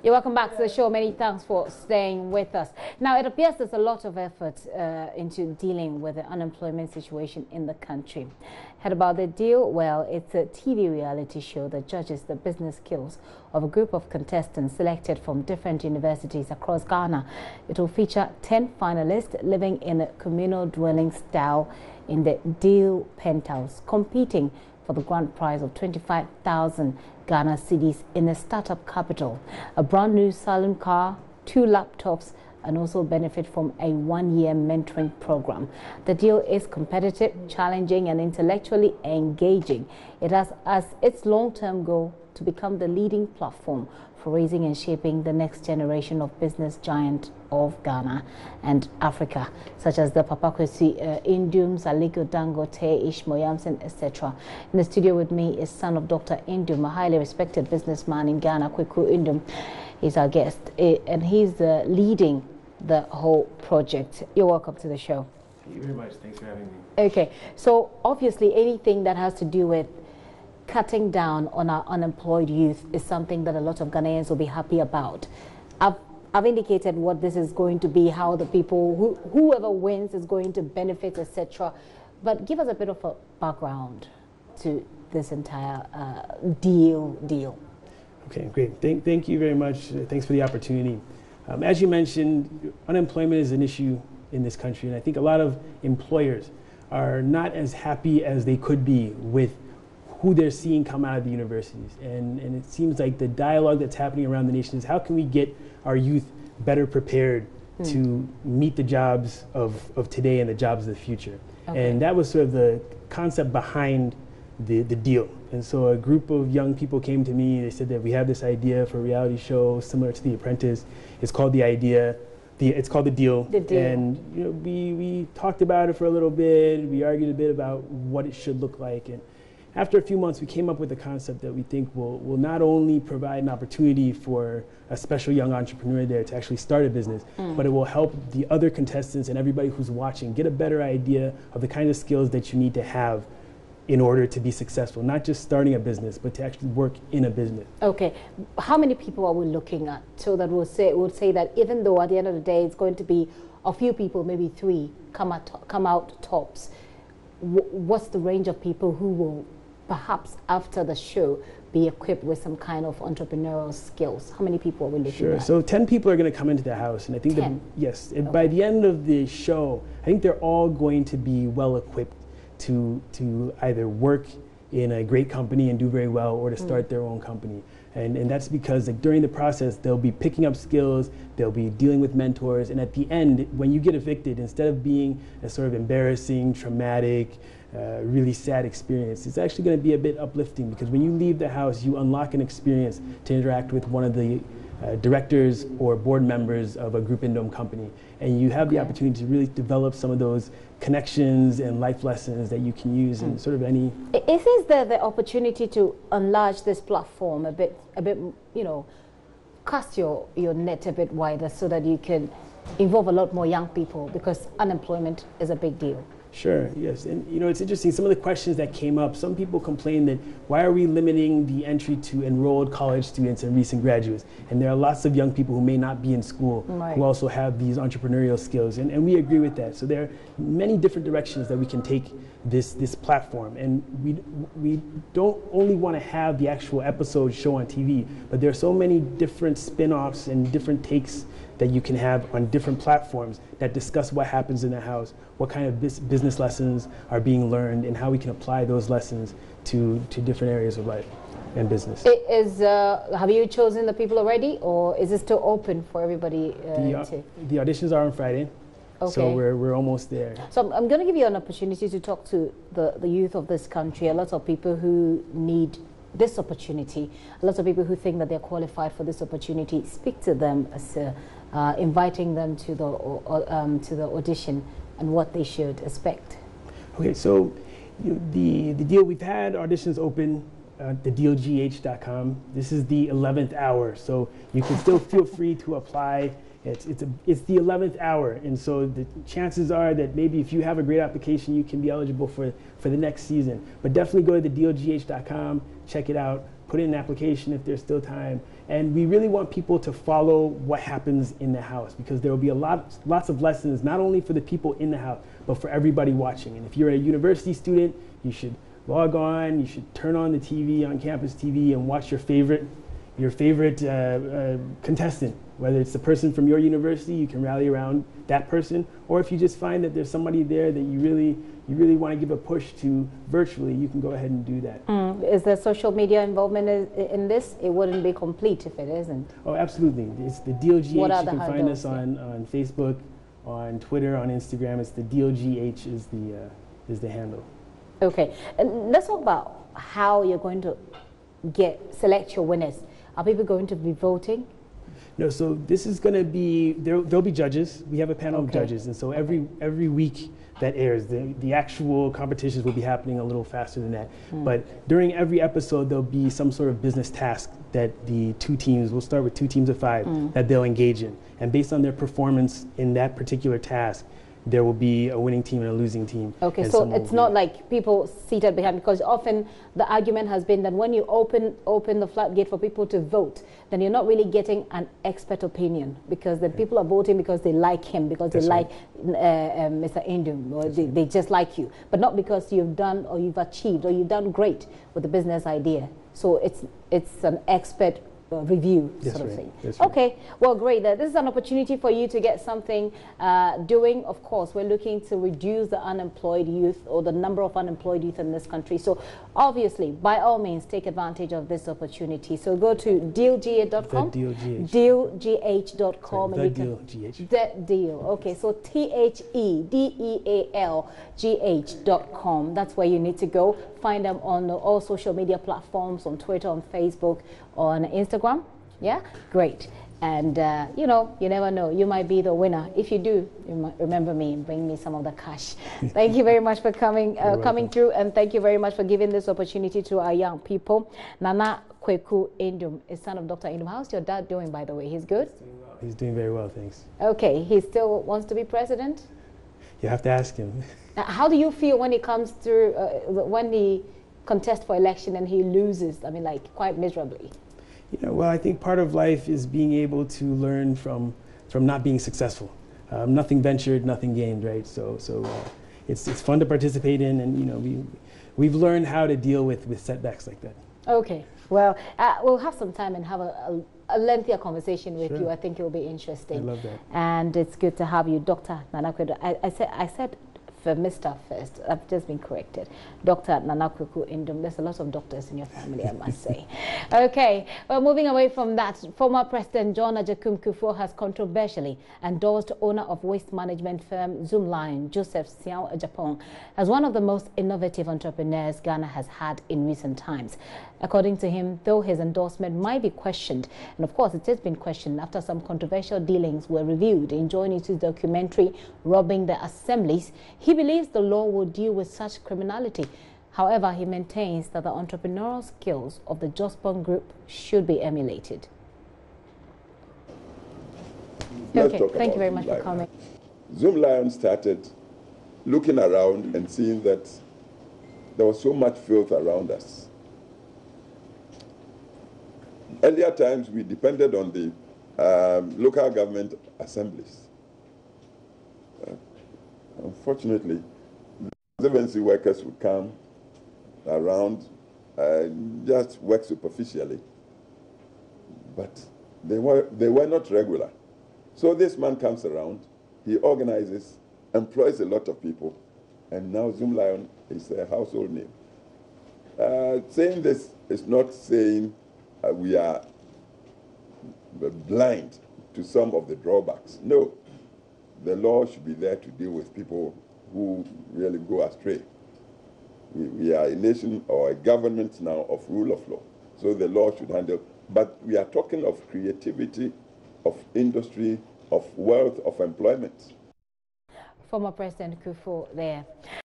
You're welcome back to the show. Many thanks for staying with us. Now, it appears there's a lot of effort into dealing with the unemployment situation in the country. Heard about the deal? Well, it's a TV reality show that judges the business skills of a group of contestants selected from different universities across Ghana. It will feature 10 finalists living in a communal dwelling style in the Deal penthouse, competing for the grand prize of 25,000 Ghana cedis in the startup capital, a brand new salon car, 2 laptops, and also benefit from a 1-year mentoring program. The deal is competitive, challenging, and intellectually engaging. It has as its long-term goal to become the leading platform for raising and shaping the next generation of business giant of Ghana and Africa, such as the Papakwesi Nduom, Aliko Dangote, Ishmael Yamson, etc. In the studio with me is son of Dr. Nduom, a highly respected businessman in Ghana, Kweku Nduom. He's our guest, and he's leading the whole project. You're welcome to the show. Thank you very much. Thanks for having me. Okay, so obviously anything that has to do with cutting down on our unemployed youth is something that a lot of Ghanaians will be happy about. I've indicated what this is going to be, how the people, whoever wins is going to benefit, etc. But give us a bit of a background to this entire deal. Okay, great. Thank you very much. Thanks for the opportunity. As you mentioned, unemployment is an issue in this country, and I think a lot of employers are not as happy as they could be with who they're seeing come out of the universities. And it seems like the dialogue that's happening around the nation is how can we get our youth better prepared to meet the jobs of today and the jobs of the future. Okay. And that was sort of the concept behind the deal. And so a group of young people came to me. They said that we have this idea for a reality show similar to The Apprentice. It's called it's called The Deal. The Deal. And we talked about it for a little bit. We argued a bit about what it should look like. And after a few months, we came up with a concept that we think will not only provide an opportunity for a special young entrepreneur there to actually start a business, but it will help the other contestants and everybody who's watching get a better idea of the kind of skills that you need to have in order to be successful, not just starting a business, but to actually work in a business. Okay, how many people are we looking at? So that we'll say that even though at the end of the day it's going to be a few people, maybe 3, come out tops, what's the range of people who will perhaps after the show be equipped with some kind of entrepreneurial skills? How many people are we looking at? Sure, so 10 people are going to come into the house, and I think yes, and by the end of the show, I think they're all going to be well equipped to either work in a great company and do very well, or to start their own company. And that's because during the process, they'll be picking up skills, they'll be dealing with mentors, and at the end, when you get evicted, instead of being a sort of embarrassing, traumatic, really sad experience, it's actually going to be a bit uplifting, because when you leave the house, you unlock an experience to interact with one of the directors or board members of a Groupe Nduom company, and you have the opportunity to really develop some of those connections and life lessons that you can use in sort of any. Is this the opportunity to enlarge this platform a bit, cast your net a bit wider so that you can involve a lot more young people, because unemployment is a big deal? Sure, yes. And it's interesting, some of the questions that came up, some people complained that why are we limiting the entry to enrolled college students and recent graduates? And there are lots of young people who may not be in school who also have these entrepreneurial skills, and we agree with that. So there are many different directions that we can take this platform, and we don't only want to have the actual episode show on TV, but there are so many different spin-offs and different takes that you can have on different platforms that discuss what happens in the house, what kind of business lessons are being learned, and how we can apply those lessons to different areas of life and business. Have you chosen the people already, or is it still open for everybody The auditions are on Friday, so we're almost there. So I'm going to give you an opportunity to talk to the youth of this country, a lot of people who need this opportunity, a lot of people who think that they're qualified for this opportunity. Speak to them as inviting them to the audition and what they should expect. Okay, so the deal, we've had auditions open at thedealgh.com. This is the 11th hour, so you can still feel free to apply. It's the 11th hour, and so the chances are that maybe if you have a great application, you can be eligible for the next season. But definitely go to thedealgh.com, check it out, put in an application if there's still time. And we really want people to follow what happens in the house, because there will be lots of lessons, not only for the people in the house, but for everybody watching. And if you're a university student, you should log on, you should turn on the TV, on campus TV, and watch your favorite contestant. Whether it's the person from your university, you can rally around that person, or if you just find that there's somebody there that you really want to give a push to virtually, you can go ahead and do that. Is there social media involvement in this? It wouldn't be complete if it isn't. Oh, absolutely. It's the DealGH. You can find us on Facebook, on Twitter, on Instagram. It's the DealGH is the handle. Okay, and let's talk about how you're going to select your winners. Are people going to be voting? No, so this is going to be, there'll be judges. We have a panel of judges, and so every week that airs, the actual competitions will be happening a little faster than that. But during every episode, there'll be some sort of business task that the two teams, we'll start with 2 teams of 5, that they'll engage in. And based on their performance in that particular task, there will be a winning team and a losing team. Okay, so it's not like people seated behind, because often the argument has been that when you open the floodgate for people to vote, then you're not really getting an expert opinion, because then people are voting because they like him, because they like Mr. Nduom, or they just like you, but not because you've done or you've achieved or you've done great with the business idea. So it's an expert review sort of thing. Okay, well, great. This is an opportunity for you to get something doing. Of course, we're looking to reduce the unemployed youth, or the number of unemployed youth in this country. So obviously, by all means, take advantage of this opportunity. So go to dealgh.com. Dealgh.com. Deal. Okay, so THEDEALGH.com. That's where you need to go. Find them on all social media platforms, on Twitter, on Facebook, on Instagram. Yeah, great. And you know, you never know, you might be the winner. If you do, you might remember me and bring me some of the cash. Thank you very much for coming through, and thank you very much for giving this opportunity to our young people. Nana Kweku Nduom is son of Dr. Nduom. How's your dad doing, by the way? He's good? He's doing well. He's doing very well, thanks. Okay, he still wants to be president? You have to ask him. How do you feel when he comes through, when he contests for election and he loses, I mean, like, quite miserably? You know, well, I think part of life is being able to learn from not being successful. Nothing ventured, nothing gained, right? So it's fun to participate in, and you know, we've learned how to deal with setbacks like that. Okay, well, we'll have some time and have a lengthier conversation with you. I think it will be interesting. I love that. And it's good to have you, Dr. Nana Kweku. I said for Mr. First. I've just been corrected. Dr. Nana Kweku Nduom. There's a lot of doctors in your family, I must say. Okay, well, moving away from that, former President John Agyekum Kufuor has controversially endorsed owner of waste management firm Zoomlion, Joseph Siao Ajapong, as one of the most innovative entrepreneurs Ghana has had in recent times. According to him, though his endorsement might be questioned, and of course it has been questioned after some controversial dealings were reviewed in JoyNews' documentary Robbing the Assemblies, he believes the law will deal with such criminality. However, he maintains that the entrepreneurial skills of the Jospong Group should be emulated. Okay, thank you very much for coming. Zoomlion started looking around and seeing that there was so much filth around us. Earlier times, we depended on the local government assemblies. Unfortunately, the conservancy workers would come around and just work superficially, but they were not regular. So this man comes around, he organizes, employs a lot of people, and now Zoomlion is a household name. Saying this is not saying we are blind to some of the drawbacks. No, the law should be there to deal with people who really go astray. We are a nation or a government now of rule of law, so the law should handle. But we are talking of creativity, of industry, of wealth, of employment. Former President Kufuor there.